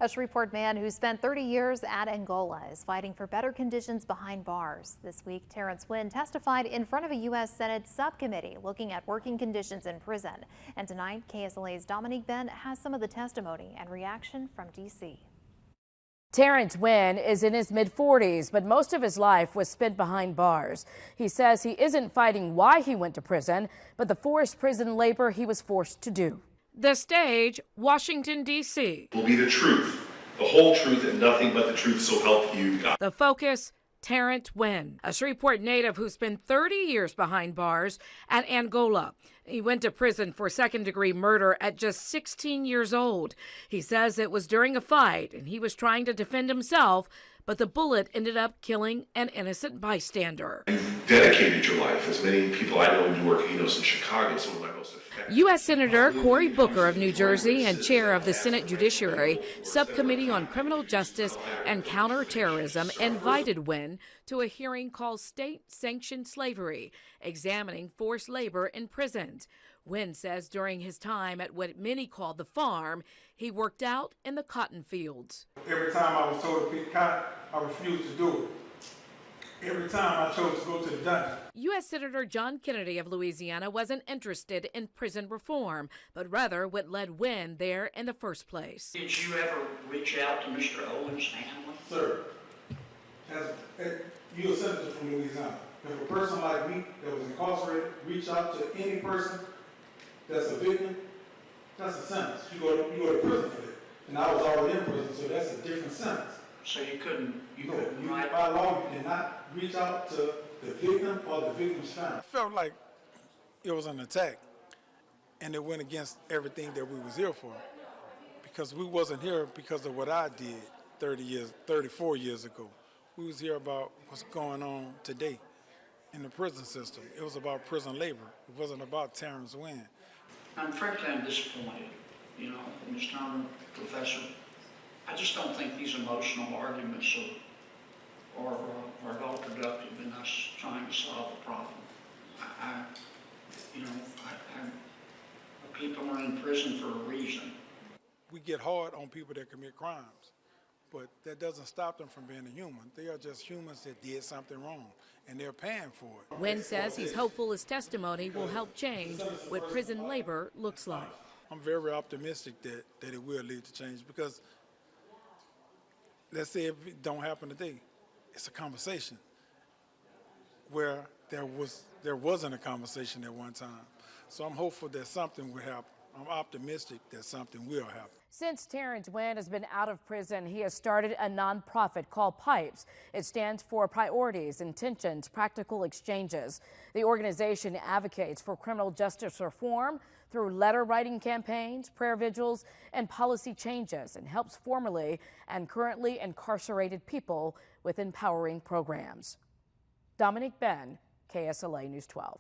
A Shreveport man who spent 30 years at Angola is fighting for better conditions behind bars. This week, Terrence Wynn testified in front of a U.S. Senate subcommittee looking at working conditions in prison. And tonight, KSLA's Dominique Ben has some of the testimony and reaction from D.C. Terrence Wynn is in his mid-40s, but most of his life was spent behind bars. He says he isn't fighting why he went to prison, but the forced prison labor he was forced to do. The stage, Washington, D.C. Will be the truth, the whole truth, and nothing but the truth, so help you God. The focus, Terrence Wynn, a Shreveport native who spent 30 years behind bars at Angola. He went to prison for second-degree murder at just 16 years old. He says it was during a fight and he was trying to defend himself, but the bullet ended up killing an innocent bystander. You've dedicated your life, as many people I know in Newark, in Chicago, some of my most effective. U.S. Senator Cory Booker of New Jersey and chair of the Senate Judiciary Subcommittee on Criminal Justice and Counterterrorism invited Wynn to a hearing called State-Sanctioned Slavery, examining forced labor in prisons. Wynn says during his time at what many called the farm, he worked out in the cotton fields. Every time I was told to pick cotton, I refused to do it. Every time I chose to go to the dungeon. U.S. Senator John Kennedy of Louisiana wasn't interested in prison reform, but rather what led Wynn there in the first place. Did you ever reach out to Mr. Owens' family? Sir, you're a senator from Louisiana. If a person like me that was incarcerated reach out to any person that's a victim, that's a sentence. You go to prison for that. And I was already in prison, so that's a different sentence. So you couldn't by law, you cannot reach out to the victim or the victim's family. I felt like it was an attack, and it went against everything that we was here for. Because we wasn't here because of what I did 34 years ago. We was here about what's going on today in the prison system. It was about prison labor. It wasn't about Terrence Wynn. I'm disappointed, Mr. Turner, Professor. I just don't think these emotional arguments are at all productive in us trying to solve a problem. People are in prison for a reason. We get hard on people that commit crimes, but that doesn't stop them from being a human. They are just humans that did something wrong, and they're paying for it. Wynn says he's hopeful his testimony will help change what prison labor looks like. I'm very optimistic that it will lead to change, because let's say if it don't happen today, it's a conversation where there wasn't a conversation at one time. So I'm hopeful that something will happen. I'm optimistic that something will happen. Since Terrence Wynn has been out of prison, he has started a nonprofit called PIPES. It stands for Priorities, Intentions, Practical Exchanges. The organization advocates for criminal justice reform through letter writing campaigns, prayer vigils, and policy changes, and helps formerly and currently incarcerated people with empowering programs. Dominique Ben, KSLA News 12.